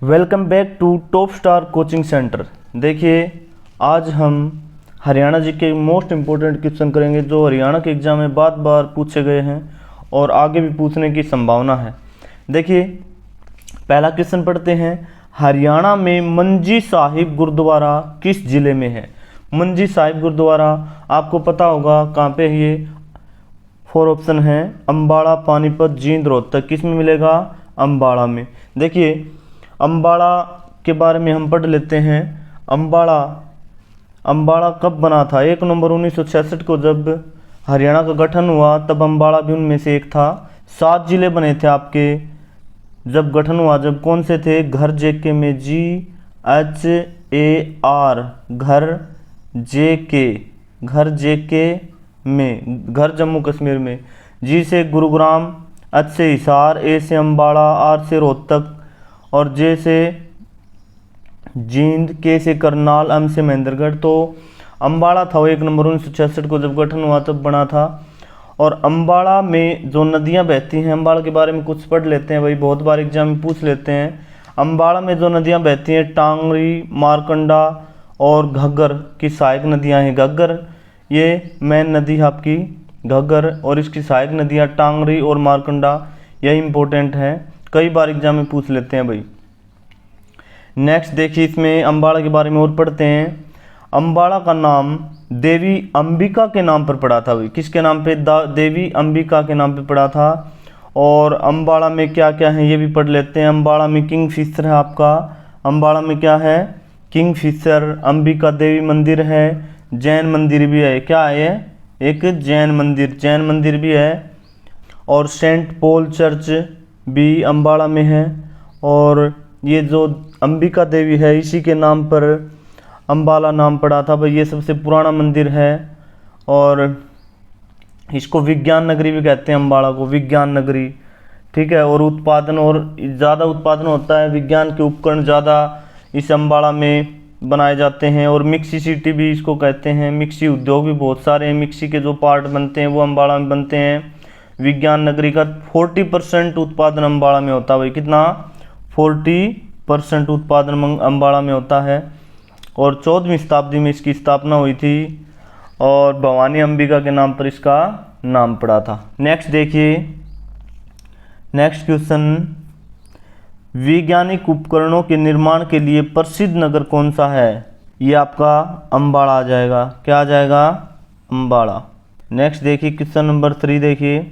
Welcome back to top star coaching centre. देखिए, आज हम हरियाणा जी के मोस्ट इम्पोर्टेंट क्वेश्चन करेंगे जो हरियाणा के एग्ज़ाम में बार बार पूछे गए हैं और आगे भी पूछने की संभावना है। देखिए, पहला क्वेश्चन पढ़ते हैं। हरियाणा में मंजी साहिब गुरुद्वारा किस जिले में है? मंजी साहिब गुरुद्वारा आपको पता होगा कहाँ पे है ये। 4 ऑप्शन हैं, अम्बाड़ा, पानीपत, जींद, रोहतक। किस में मिलेगा? अम्बाड़ा में। देखिए, अम्बाड़ा के बारे में हम पढ़ लेते हैं। अम्बाड़ा कब बना था? 1 नवंबर 1966 को जब हरियाणा का गठन हुआ तब अम्बाड़ा भी उनमें से एक था। 7 जिले बने थे आपके जब गठन हुआ। जब कौन से थे? घर जेके में, GHAR, घर जेके में, घर जम्मू कश्मीर में। जी से गुरुग्राम, H से हिसार, A से अम्बाड़ा, R से रोहतक और J से जींद, K से करनाल, M से महेंद्रगढ़। तो अम्बाड़ा था वो 1 नवंबर 1966 को जब गठन हुआ तब बना था। और अम्बाड़ा में जो नदियां बहती हैं, अम्बाड़ा के बारे में कुछ पढ़ लेते हैं भाई, बहुत बार एग्जाम में पूछ लेते हैं। अम्बाड़ा में जो नदियां बहती हैं, टांगरी, मारकंडा और घग्गर की सहायक नदियां हैं। घग्गर ये मेन नदी है आपकी घग्गर, और इसकी सहायक नदियां टांगरी और मारकंडा, यही इंपॉर्टेंट है, कई बार एग्जाम में पूछ लेते हैं भाई। नेक्स्ट देखिए, इसमें अम्बाड़ा के बारे में और पढ़ते हैं। अम्बाड़ा का नाम देवी अंबिका के नाम पर पड़ा था भाई। किसके नाम पे? देवी अंबिका के नाम पे पड़ा था। और अम्बाड़ा में क्या क्या है ये भी पढ़ लेते हैं। अम्बाड़ा में किंगफिशर है आपका। अम्बाड़ा में क्या है? किंगफिशर। अंबिका देवी मंदिर है, जैन मंदिर भी है। क्या है? एक जैन मंदिर भी है। और सेंट पॉल चर्च भी अम्बाड़ा में है। और ये जो अंबिका देवी है इसी के नाम पर अम्बाला नाम पड़ा था भाई। ये सबसे पुराना मंदिर है और इसको विज्ञान नगरी भी कहते हैं, अम्बाड़ा को विज्ञान नगरी। ठीक है। और उत्पादन और ज़्यादा उत्पादन होता है, विज्ञान के उपकरण ज़्यादा इस अम्बाड़ा में बनाए जाते हैं। और मिक्सी सिटी भी इसको कहते हैं। मिक्सी उद्योग भी बहुत सारे हैं, मिक्सी के जो पार्ट बनते हैं वो अम्बाड़ा में बनते हैं। विज्ञान नगरी का 40% उत्पादन अम्बाड़ा में होता है भाई। कितना? 40% उत्पादन अम्बाड़ा में होता है। और 14वीं शताब्दी में इसकी स्थापना हुई थी और भवानी अंबिका के नाम पर इसका नाम पड़ा था। नेक्स्ट देखिए, नेक्स्ट क्वेश्चन। वैज्ञानिक उपकरणों के निर्माण के लिए प्रसिद्ध नगर कौन सा है? ये आपका अम्बाड़ा आ जाएगा। क्या आ जाएगा? अम्बाड़ा। नेक्स्ट देखिए, क्वेश्चन नंबर 3 देखिए।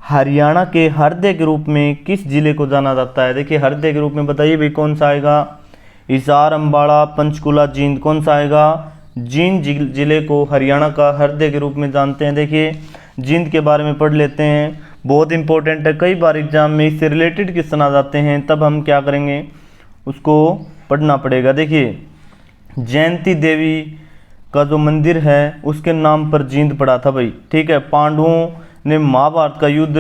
हरियाणा के हृदय के रूप में किस जिले को जाना जाता है? देखिए, हृदय के रूप में बताइए भाई कौन सा आएगा? हिसार, अम्बाड़ा, पंचकुला, जींद, कौन सा आएगा? जींद जिले को हरियाणा का हृदय के रूप में जानते हैं। देखिए, जींद के बारे में पढ़ लेते हैं, बहुत इंपॉर्टेंट है, कई बार एग्जाम में इससे रिलेटेड क्वेश्चन आ जाते हैं, तब हम क्या करेंगे, उसको पढ़ना पड़ेगा। देखिए, जयंती देवी का जो मंदिर है उसके नाम पर जींद पड़ा था भाई। ठीक है। पांडवों ने महाभारत का युद्ध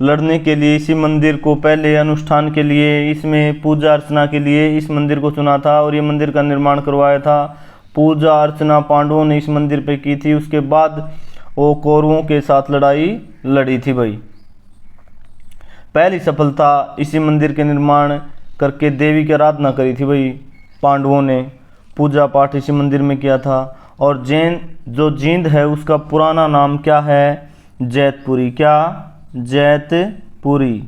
लड़ने के लिए इसी मंदिर को पहले अनुष्ठान के लिए, इसमें पूजा अर्चना के लिए इस मंदिर को चुना था और ये मंदिर का निर्माण करवाया था। पूजा अर्चना पांडवों ने इस मंदिर पे की थी। उसके बाद वो कौरवों के साथ लड़ाई लड़ी थी भाई। पहली सफलता इसी मंदिर के निर्माण करके देवी की आराधना करी थी भाई। पांडवों ने पूजा पाठ इसी मंदिर में किया था। और जो जींद है उसका पुराना नाम क्या है? जैतपुरी। क्या? जैतपुरी।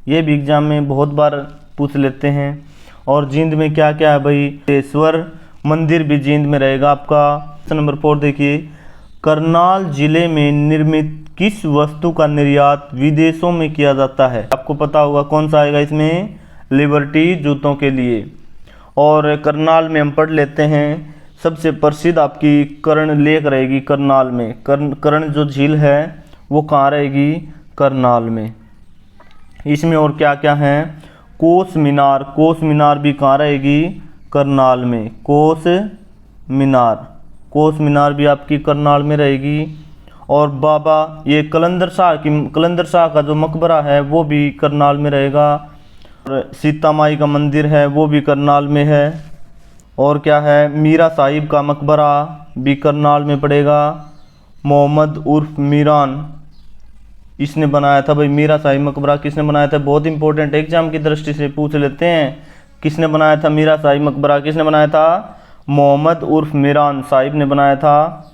ये भी एग्जाम में बहुत बार पूछ लेते हैं। और जींद में क्या क्या है भाई? तेश्वर मंदिर भी जींद में रहेगा आपका। क्वेश्चन नंबर 4 देखिए। करनाल जिले में निर्मित किस वस्तु का निर्यात विदेशों में किया जाता है? आपको पता होगा कौन सा आएगा इसमें? लिबर्टी जूतों के लिए। और करनाल में हम पढ़ लेते हैं, सबसे प्रसिद्ध आपकी कर्ण लेक रहेगी करनाल में। कर्ण जो झील है वो कहाँ रहेगी? करनाल में। इसमें और क्या क्या है? कोस मीनार भी कहाँ रहेगी? करनाल में। कोस मीनार भी आपकी करनाल में रहेगी। और बाबा ये कलंदर शाह का जो मकबरा है वो भी करनाल में रहेगा। और सीता माई का मंदिर है वो भी करनाल में है। और क्या है? मीरा साहिब का मकबरा भी करनाल में पड़ेगा। मोहम्मद उर्फ मीरान इसने बनाया था भाई मीरा शाही मकबरा किसने बनाया था, बहुत इंपॉर्टेंट एग्जाम की दृष्टि से पूछ लेते हैं। किसने बनाया था मीरा शाही मकबरा, किसने बनाया था, मोहम्मद उर्फ मीरान साहिब ने बनाया था।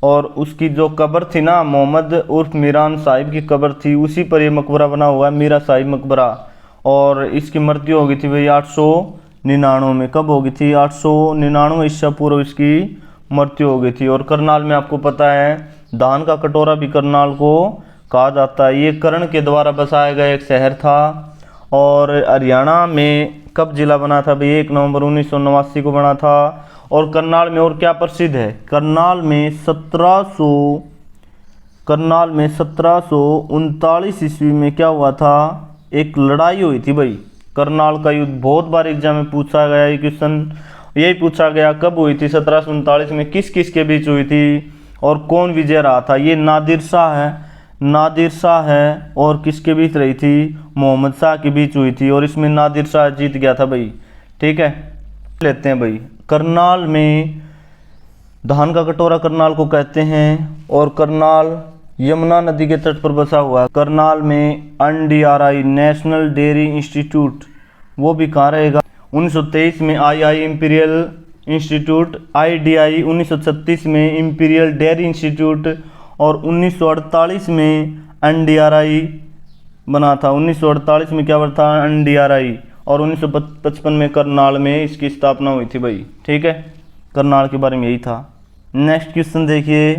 और उसकी जो कब्र थी ना, मोहम्मद उर्फ मीरान साहिब की कब्र थी, उसी पर यह मकबरा बना हुआ है, मीरा शाही मकबरा। और इसकी मृत्यु हो गई थी भाई 899 में। कब हो गई थी, 899 ईसा पूर्व इसकी मृत्यु हो गई थी। और करनाल में आपको पता है धान का कटोरा भी करनाल को कहा जाता है। ये कर्ण के द्वारा बसाया गया एक शहर था। और हरियाणा में कब जिला बना था भाई, 1 नवंबर 1989 को बना था। और करनाल में और क्या प्रसिद्ध है, करनाल में 1739 ईस्वी में क्या हुआ था, एक लड़ाई हुई थी भाई, करनाल का युद्ध। बहुत बार एग्जाम में पूछा गया ये क्वेश्चन, यही पूछा गया कब हुई थी, 1739 में किस किस के बीच हुई थी और कौन विजय रहा था। ये नादिर शाह है और किसके बीच रही थी, मोहम्मद शाह के बीच हुई थी। और इसमें नादिर शाह जीत गया था भाई। ठीक है, लेते हैं भाई। करनाल में धान का कटोरा करनाल को कहते हैं। और करनाल यमुना नदी के तट पर बसा हुआ है। करनाल में NDRI नेशनल डेयरी इंस्टीट्यूट वो भी कहाँ रहेगा। 1923 में II इंपीरियल इंस्टीट्यूट, IDI 1936 में इंपीरियल डेयरी इंस्टीट्यूट और 1948 में NDRI बना था। 1948 में क्या बना था, NDRI। और 1955 में करनाल में इसकी स्थापना हुई थी भाई। ठीक है, करनाल के बारे में यही था। नेक्स्ट क्वेश्चन देखिए,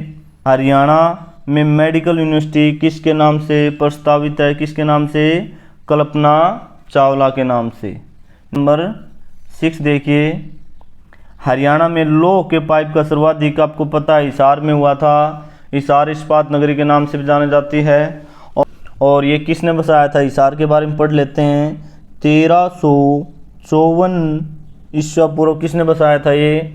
हरियाणा में मेडिकल यूनिवर्सिटी किसके नाम से प्रस्तावित है, किसके नाम से, कल्पना चावला के नाम से। नंबर 6 देखिए, हरियाणा में लोह के पाइप का सर्वाधिक आपको पता है हिसार में हुआ था। हिसार इस्पात नगरी के नाम से भी जानी जाती है। और ये किसने बसाया था, हिसार के बारे में पढ़ लेते हैं। 1354 ईसा पूर्व किसने बसाया था, ये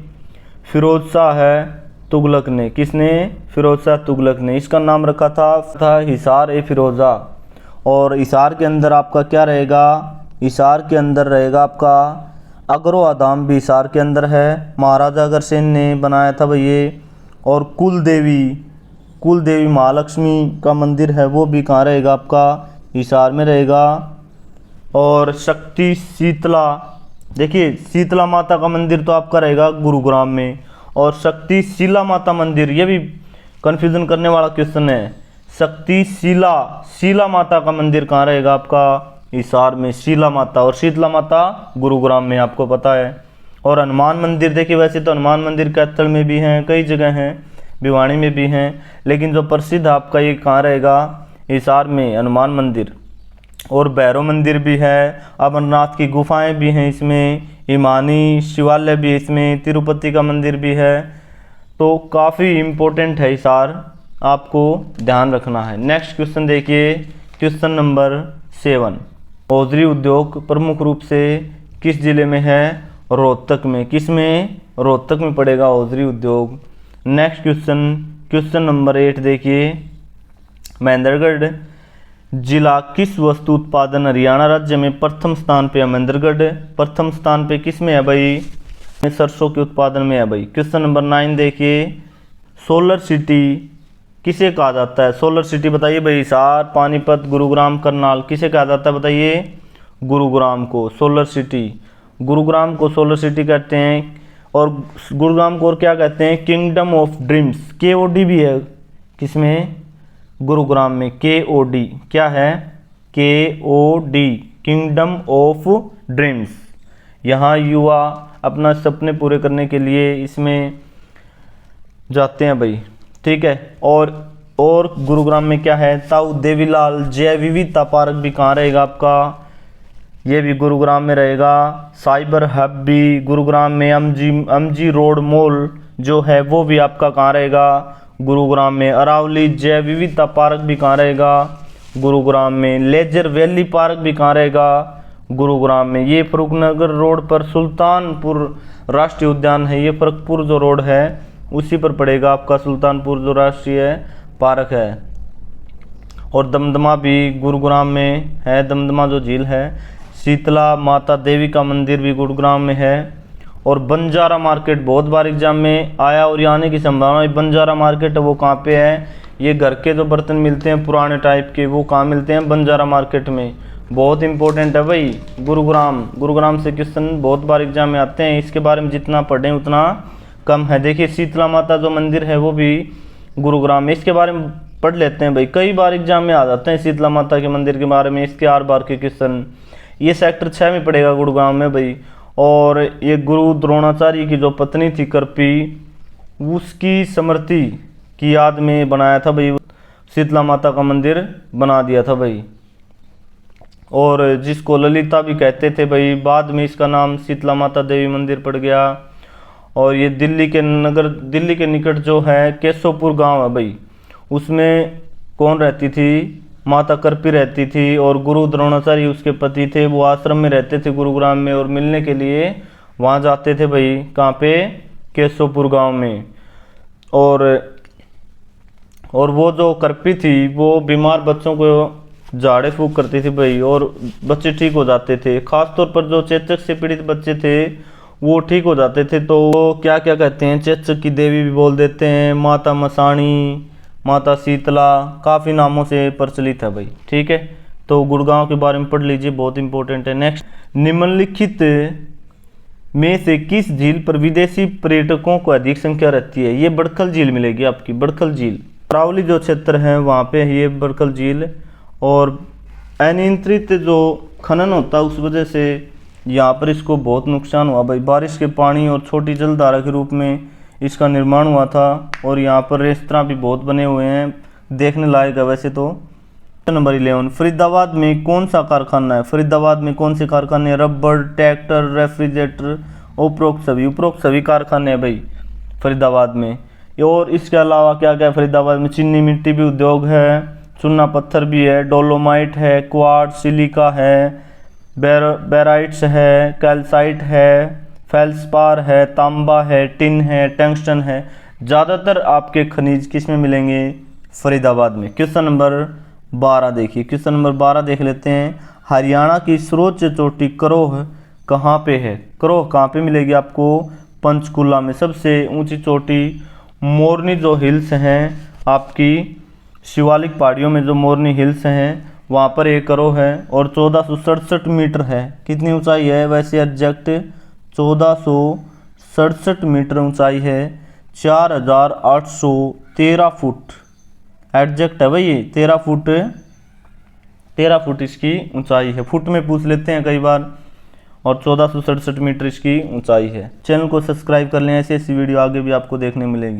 फिरोज शाह है तुगलक ने। किसने, फिरोज शाह तुगलक ने। इसका नाम रखा था हिसार ए फिरोजा। और हिसार के अंदर आपका क्या रहेगा, हिसार के अंदर रहेगा आपका अगरो आदाम भी हिसार के अंदर है, महाराजा अग्रसेन ने बनाया था भाई ये। और कुलदेवी महालक्ष्मी का मंदिर है वो भी कहाँ रहेगा, आपका हिसार में रहेगा। और शक्ति शीतला, देखिए शीतला माता का मंदिर तो आपका रहेगा गुरुग्राम में। और शक्ति शीला माता मंदिर, ये भी कन्फ्यूजन करने वाला क्वेश्चन है। शक्ति शीला माता का मंदिर कहाँ रहेगा, आपका हिसार में, शीला माता। और शीतला माता गुरुग्राम में, आपको पता है। और हनुमान मंदिर देखिए, वैसे तो हनुमान मंदिर कैथल में भी हैं, कई जगह हैं, भिवानी में भी हैं, लेकिन जो प्रसिद्ध आपका ये कहाँ रहेगा, हिसार में हनुमान मंदिर। और भैरव मंदिर भी है, अमरनाथ की गुफाएं भी हैं इसमें, हिमानी शिवालय भी इसमें, तिरुपति का मंदिर भी है। तो काफ़ी इम्पोर्टेंट है हिसार, आपको ध्यान रखना है। नेक्स्ट क्वेश्चन देखिए, क्वेश्चन नंबर 7। औषधि उद्योग प्रमुख रूप से किस जिले में है, रोहतक में। किस में, रोहतक में पड़ेगा औषधि उद्योग। नेक्स्ट क्वेश्चन नंबर 8 देखिए, महेंद्रगढ़ जिला किस वस्तु उत्पादन हरियाणा राज्य में प्रथम स्थान पे है। महेंद्रगढ़ प्रथम स्थान पे किस में है भाई, सरसों के उत्पादन में है भाई। क्वेश्चन नंबर 9 देखिए, सोलर सिटी किसे कहा जाता है। सोलर सिटी बताइए भाई, हिसार, पानीपत, गुरुग्राम, करनाल, किसे कहा जाता है बताइए, गुरुग्राम को सोलर सिटी। गुरुग्राम को सोलर सिटी कहते हैं। और गुरुग्राम को और क्या कहते हैं, किंगडम ऑफ ड्रीम्स। KOD भी है किसमें, गुरुग्राम में। KOD क्या है, KOD किंगडम ऑफ ड्रीम्स। यहाँ युवा अपना सपने पूरे करने के लिए इसमें जाते हैं भाई। ठीक है, और गुरुग्राम में क्या है, ताऊ देवीलाल जैव विविधता पार्क भी कहाँ रहेगा आपका, ये भी गुरुग्राम में रहेगा। साइबर हब भी गुरुग्राम में। MG रोड मॉल जो है वो भी आपका कहाँ रहेगा, गुरुग्राम में। अरावली जैव विविधता पार्क भी कहाँ रहेगा, गुरुग्राम में। लेजर वैली पार्क भी कहाँ रहेगा, गुरुग्राम में। ये फरुखनगर रोड पर सुल्तानपुर राष्ट्रीय उद्यान है, ये फरुखपुर जो रोड है उसी पर पड़ेगा आपका सुल्तानपुर जो राष्ट्रीय पार्क है। और दमदमा भी गुरुग्राम में है, दमदमा जो झील है। शीतला माता देवी का मंदिर भी गुरुग्राम में है। और बंजारा मार्केट बहुत बार एग्जाम में आया और ये आने की संभावना है। बंजारा मार्केट है वो कहाँ पे है, ये घर के जो बर्तन मिलते हैं पुराने टाइप के वो कहाँ मिलते हैं, बंजारा मार्केट में। बहुत इंपॉर्टेंट है भाई। गुरुग्राम से क्वेश्चन बहुत बार एग्जाम में आते हैं, इसके बारे में जितना पढ़ें उतना कम है। देखिए शीतला माता जो मंदिर है वो भी गुरुग्राम में, इसके बारे में पढ़ लेते हैं भाई, कई बार एग्जाम में आ जाते हैं शीतला माता के मंदिर के बारे में, इसके 8 बार के क्वेश्चन। ये सेक्टर 6 में पड़ेगा गुरुग्राम में भाई। और ये गुरु द्रोणाचार्य की जो पत्नी थी करपी, उसकी स्मृति की याद में बनाया था भाई, शीतला माता का मंदिर बना दिया था भाई। और जिसको ललिता भी कहते थे भाई, बाद में इसका नाम शीतला माता देवी मंदिर पड़ गया। और ये दिल्ली के निकट जो है केशवपुर गांव है भाई, उसमें कौन रहती थी, माता करपी रहती थी। और गुरु द्रोणाचार्य उसके पति थे, वो आश्रम में रहते थे गुरुग्राम में, और मिलने के लिए वहाँ जाते थे भाई, कहाँ पे, केशवपुर गांव में। और वो जो करपी थी वो बीमार बच्चों को झाड़े फूंक करती थी भाई, और बच्चे ठीक हो जाते थे। खासतौर पर जो चेचक से पीड़ित बच्चे थे वो ठीक हो जाते थे। तो वो क्या क्या कहते हैं, चेचक की देवी भी बोल देते हैं, माता मसाणी, माता शीतला, काफ़ी नामों से प्रचलित है भाई। ठीक है, तो गुड़गांव के बारे में पढ़ लीजिए, बहुत इंपॉर्टेंट है। नेक्स्ट, निम्नलिखित में से किस झील पर विदेशी पर्यटकों को अधिक संख्या रहती है। ये बड़खल झील मिलेगी आपकी, बड़खल झील, अरावली जो क्षेत्र है वहाँ पे ये बड़खल झील। और अनियंत्रित जो खनन होता है उस वजह से यहाँ पर इसको बहुत नुकसान हुआ भाई। बारिश के पानी और छोटी जलधारा के रूप में इसका निर्माण हुआ था। और यहाँ पर रेस्तरां भी बहुत बने हुए हैं, देखने लायक है वैसे तो। नंबर 11, फरीदाबाद में कौन सा कारखाना है। फरीदाबाद में कौन से कारखाने, रबड़, ट्रैक्टर, रेफ्रिजरेटर, उपरोक्त सभी कारखाने हैं भाई फरीदाबाद में। और इसके अलावा क्या क्या है फरीदाबाद में, चीनी मिट्टी भी उद्योग है, चूना पत्थर भी है, डोलोमाइट है, क्वार्ट्ज, सिलिका है, बेराइट्स है, कैल्साइट है, फेल्सपार है, तांबा है, टिन है, टंगस्टन है। ज़्यादातर आपके खनिज किस में मिलेंगे, फरीदाबाद में। क्वेश्चन नंबर 12 देखिए, क्वेश्चन नंबर 12 देख लेते हैं। हरियाणा की सर्वोच्च चोटी करोह कहाँ पे है। करोह कहाँ पे मिलेगी आपको, पंचकुला में। सबसे ऊंची चोटी मोरनी जो हिल्स हैं आपकी, शिवालिक पहाड़ियों में जो मोरनी हिल्स हैं वहाँ पर एक करोह है। और 1467 मीटर है, कितनी ऊंचाई है वैसे एग्जैक्ट 1467 मीटर ऊंचाई है, 4813 फुट एग्जैक्ट है भाई ये, 13 फुट इसकी ऊंचाई है। फुट में पूछ लेते हैं कई बार। और 1467 मीटर इसकी ऊंचाई है। चैनल को सब्सक्राइब कर लें, ऐसी वीडियो आगे भी आपको देखने मिलेगी।